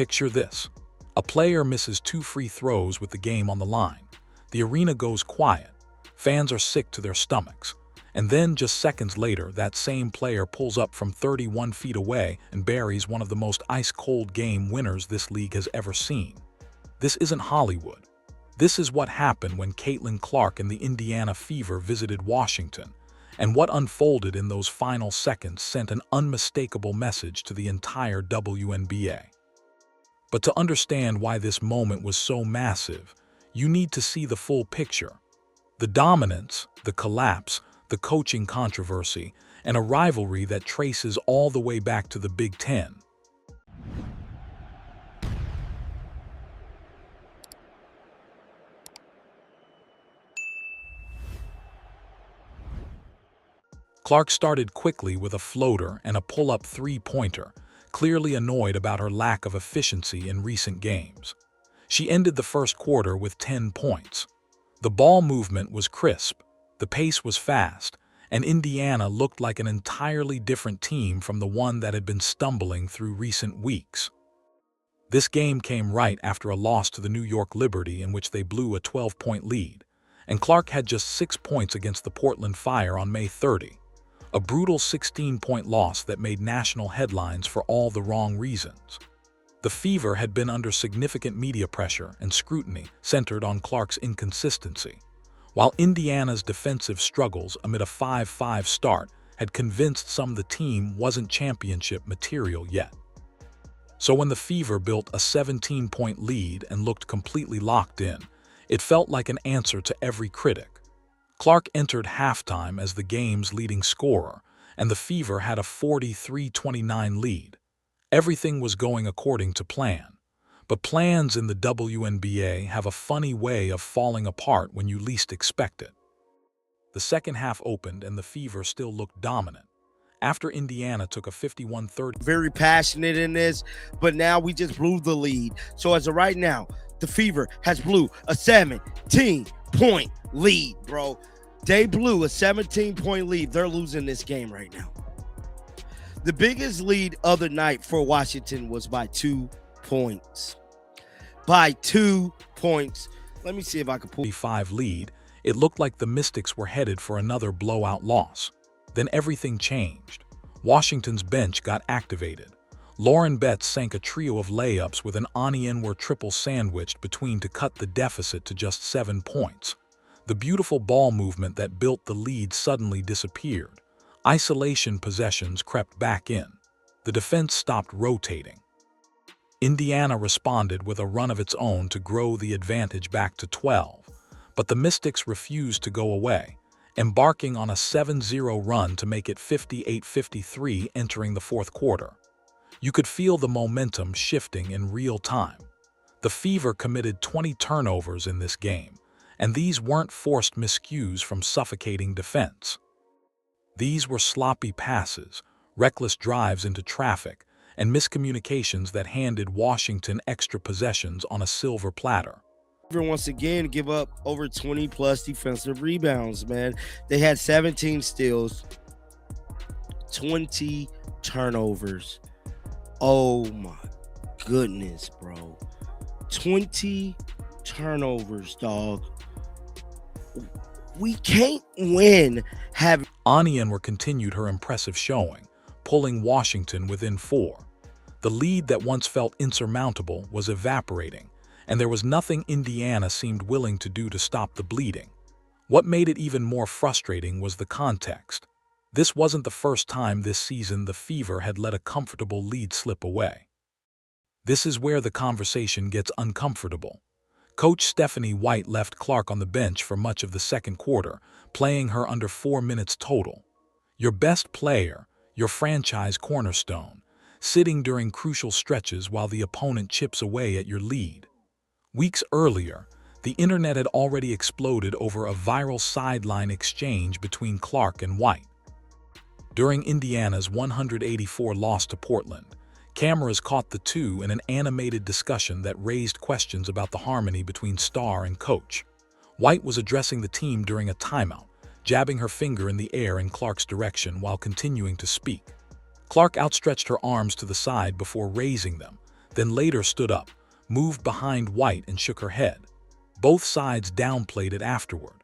Picture this. A player misses 2 free throws with the game on the line. The arena goes quiet. Fans are sick to their stomachs. And then, just seconds later, that same player pulls up from 31 feet away and buries one of the most ice-cold game winners this league has ever seen. This isn't Hollywood. This is what happened when Caitlin Clark and the Indiana Fever visited Washington, and what unfolded in those final seconds sent an unmistakable message to the entire WNBA. But to understand why this moment was so massive, you need to see the full picture. The dominance, the collapse, the coaching controversy, and a rivalry that traces all the way back to the Big Ten. Clark started quickly with a floater and a pull-up three-pointer, clearly annoyed about her lack of efficiency in recent games. She ended the first quarter with 10 points. The ball movement was crisp, the pace was fast, and Indiana looked like an entirely different team from the one that had been stumbling through recent weeks. This game came right after a loss to the New York Liberty in which they blew a 12-point lead, and Clark had just 6 points against the Portland Fire on May 30. A brutal 16-point loss that made national headlines for all the wrong reasons. The Fever had been under significant media pressure and scrutiny centered on Clark's inconsistency, while Indiana's defensive struggles amid a 5-5 start had convinced some the team wasn't championship material yet. So when the Fever built a 17-point lead and looked completely locked in, it felt like an answer to every critic. Clark entered halftime as the game's leading scorer, and the Fever had a 43-29 lead. Everything was going according to plan. But plans in the WNBA have a funny way of falling apart when you least expect it. The second half opened and the Fever still looked dominant. After Indiana took a 51-30. Very passionate in this, but now we just blew the lead. So as of right now, the Fever has blew a 17-point lead, bro. They blew a 17-point lead. They're losing this game right now. The biggest lead of the night for Washington was by 2 points. By 2 points. Let me see if I can pull. 5 lead, it looked like the Mystics were headed for another blowout loss. Then everything changed. Washington's bench got activated. Lauren Betts sank a trio of layups with an Anienwar triple sandwiched between to cut the deficit to just 7 points. The beautiful ball movement that built the lead suddenly disappeared. Isolation possessions crept back in. The defense stopped rotating. Indiana responded with a run of its own to grow the advantage back to 12, but the Mystics refused to go away, embarking on a 7-0 run to make it 58-53 entering the fourth quarter. You could feel the momentum shifting in real time. The Fever committed 20 turnovers in this game, and these weren't forced miscues from suffocating defense. These were sloppy passes, reckless drives into traffic, and miscommunications that handed Washington extra possessions on a silver platter. Once again, give up over 20-plus defensive rebounds, man. They had 17 steals, 20 turnovers. Oh, my goodness, bro. 20 turnovers, dog. We can't win having... Anienwar continued her impressive showing, pulling Washington within 4. The lead that once felt insurmountable was evaporating, and there was nothing Indiana seemed willing to do to stop the bleeding. What made it even more frustrating was the context. This wasn't the first time this season the Fever had let a comfortable lead slip away. This is where the conversation gets uncomfortable. Coach Stephanie White left Clark on the bench for much of the second quarter, playing her under 4 minutes total. Your best player, your franchise cornerstone, sitting during crucial stretches while the opponent chips away at your lead. Weeks earlier, the internet had already exploded over a viral sideline exchange between Clark and White. During Indiana's 184 loss to Portland, cameras caught the two in an animated discussion that raised questions about the harmony between star and coach. White was addressing the team during a timeout, jabbing her finger in the air in Clark's direction while continuing to speak. Clark outstretched her arms to the side before raising them, then later stood up, moved behind White and shook her head. Both sides downplayed it afterward.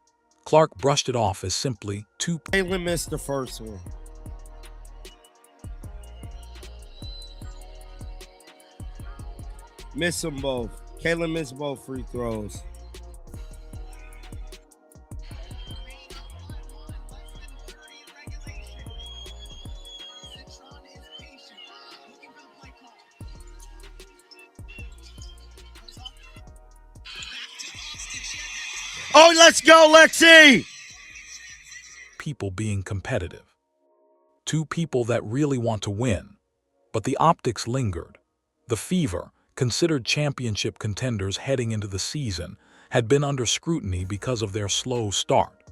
Clark brushed it off as simply 2 Caitlin missed the first one. Missed them both. Caitlin missed both free throws. Oh, let's go, Lexi! people being competitive. 2 people that really want to win. But the optics lingered. The Fever, considered championship contenders heading into the season, had been under scrutiny because of their slow start.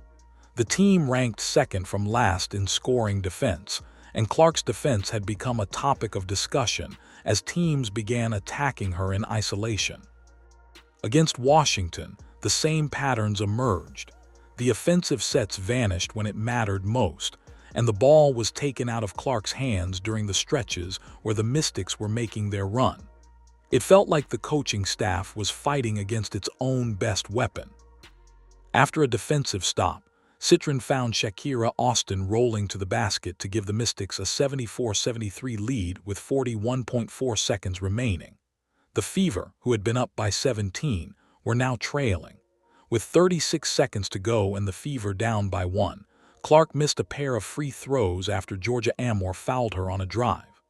The team ranked second from last in scoring defense, and Clark's defense had become a topic of discussion as teams began attacking her in isolation. Against Washington, the same patterns emerged. The offensive sets vanished when it mattered most, and the ball was taken out of Clark's hands during the stretches where the Mystics were making their run. It felt like the coaching staff was fighting against its own best weapon. After a defensive stop, Citron found Shakira Austin rolling to the basket to give the Mystics a 74-73 lead with 41.4 seconds remaining. The Fever, who had been up by 17, were now trailing. With 36 seconds to go and the Fever down by 1, Clark missed a pair of free throws after Georgia Amor fouled her on a drive.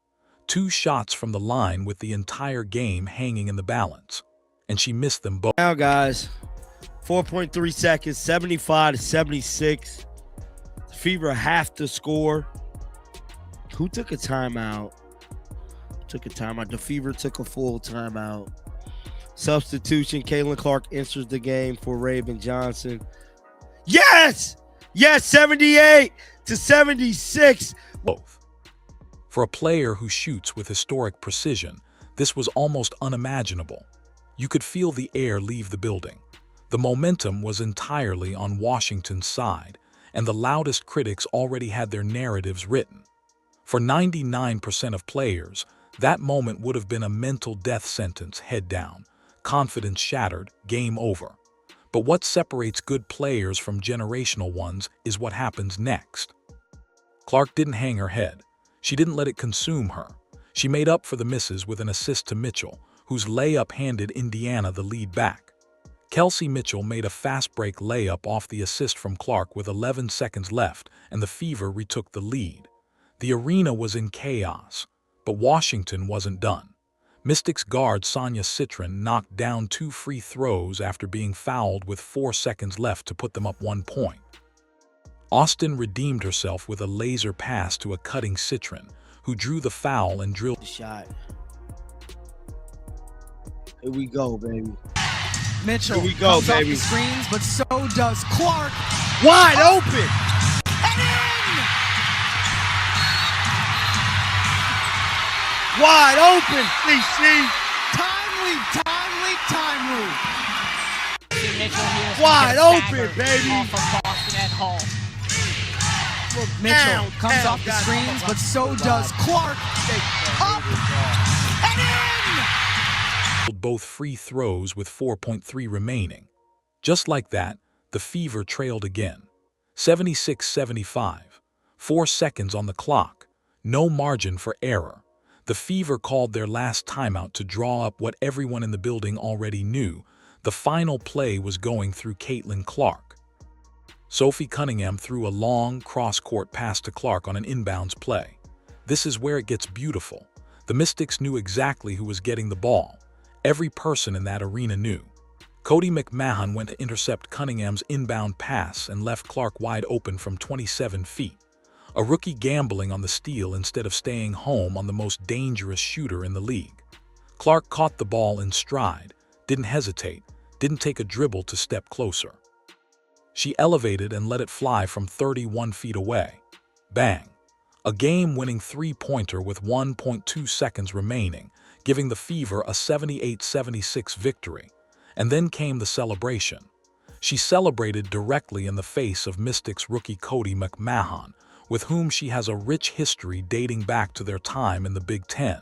2 shots from the line with the entire game hanging in the balance, and she missed them both. Now, guys, 4.3 seconds, 75-76. The Fever have to score. Who took a timeout? The Fever took a full timeout. Substitution, Caitlin Clark enters the game for Raven Johnson. Yes! Yes, 78-76. Both. For a player who shoots with historic precision, this was almost unimaginable. You could feel the air leave the building. The momentum was entirely on Washington's side, and the loudest critics already had their narratives written. For 99% of players, that moment would have been a mental death sentence, head down, confidence shattered, game over. But what separates good players from generational ones is what happens next. Clark didn't hang her head. She didn't let it consume her. She made up for the misses with an assist to Mitchell, whose layup handed Indiana the lead back. Kelsey Mitchell made a fast-break layup off the assist from Clark with 11 seconds left, and the Fever retook the lead. The arena was in chaos, but Washington wasn't done. Mystics guard Sonia Citron knocked down 2 free throws after being fouled with 4 seconds left to put them up 1 point. Austin redeemed herself with a laser pass to a cutting Citron, who drew the foul and drilled the shot. Here we go, baby. Mitchell Here we go, comes baby. off the screens, but so does Clark. Wide open! And in! Wide open, CC! Timely. Wide open, baby! Off of Boston at home. Mitchell Down, comes down, off the guys. screens, but so does Clark. Up and in! both free throws with 4.3 remaining. Just like that, the Fever trailed again. 76-75. 4 seconds on the clock. No margin for error. The Fever called their last timeout to draw up what everyone in the building already knew. The final play was going through Caitlin Clark. Sophie Cunningham threw a long cross-court pass to Clark on an inbounds play. This is where it gets beautiful. The Mystics knew exactly who was getting the ball. Every person in that arena knew. Cody McMahon went to intercept Cunningham's inbound pass and left Clark wide open from 27 feet. A rookie gambling on the steal instead of staying home on the most dangerous shooter in the league. Clark caught the ball in stride, didn't hesitate, didn't take a dribble to step closer. She elevated and let it fly from 31 feet away. Bang! A game-winning three-pointer with 1.2 seconds remaining, giving the Fever a 78-76 victory. And then came the celebration. She celebrated directly in the face of Mystics rookie Cody McMahon, with whom she has a rich history dating back to their time in the Big Ten.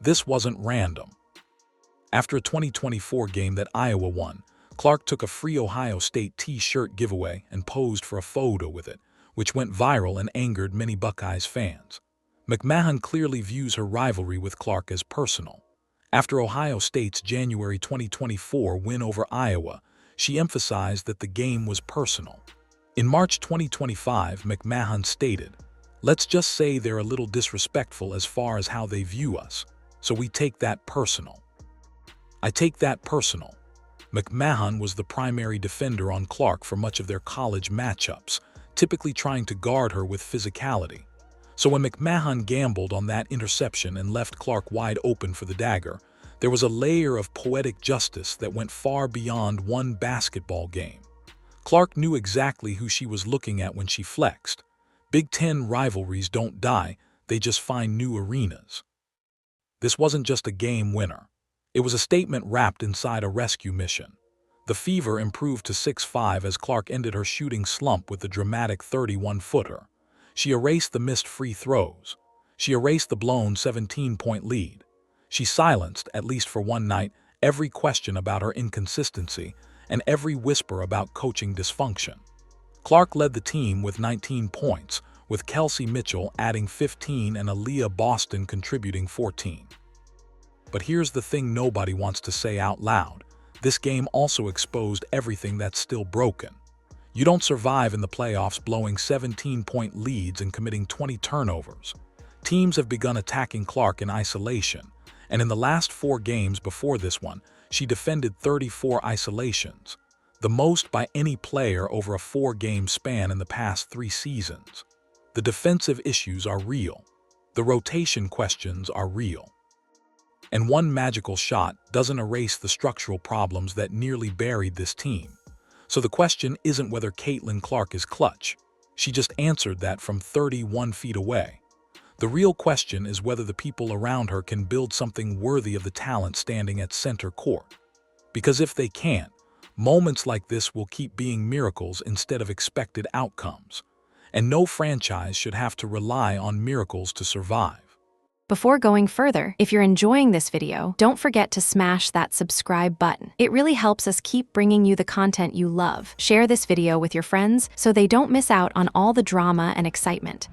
This wasn't random. After a 2024 game that Iowa won, Clark took a free Ohio State t-shirt giveaway and posed for a photo with it, which went viral and angered many Buckeyes fans. McMahon clearly views her rivalry with Clark as personal. After Ohio State's January 2024 win over Iowa, she emphasized that the game was personal. In March 2025, McMahon stated, "Let's just say they're a little disrespectful as far as how they view us, so we take that personal." I take that personal. McMahon was the primary defender on Clark for much of their college matchups, typically trying to guard her with physicality. So when McMahon gambled on that interception and left Clark wide open for the dagger, there was a layer of poetic justice that went far beyond one basketball game. Clark knew exactly who she was looking at when she flexed. Big Ten rivalries don't die, they just find new arenas. This wasn't just a game winner. It was a statement wrapped inside a rescue mission. The Fever improved to 6-5 as Clark ended her shooting slump with a dramatic 31-footer. She erased the missed free throws. She erased the blown 17-point lead. She silenced, at least for one night, every question about her inconsistency and every whisper about coaching dysfunction. Clark led the team with 19 points, with Kelsey Mitchell adding 15 and Aaliyah Boston contributing 14. But here's the thing nobody wants to say out loud. This game also exposed everything that's still broken. You don't survive in the playoffs blowing 17-point leads and committing 20 turnovers. Teams have begun attacking Clark in isolation, and in the last 4 games before this one, she defended 34 isolations, the most by any player over a 4-game span in the past 3 seasons. The defensive issues are real. The rotation questions are real. And one magical shot doesn't erase the structural problems that nearly buried this team. So the question isn't whether Caitlin Clark is clutch. She just answered that from 31 feet away. The real question is whether the people around her can build something worthy of the talent standing at center court. Because if they can't, moments like this will keep being miracles instead of expected outcomes. And no franchise should have to rely on miracles to survive. Before going further, if you're enjoying this video, don't forget to smash that subscribe button. It really helps us keep bringing you the content you love. Share this video with your friends so they don't miss out on all the drama and excitement.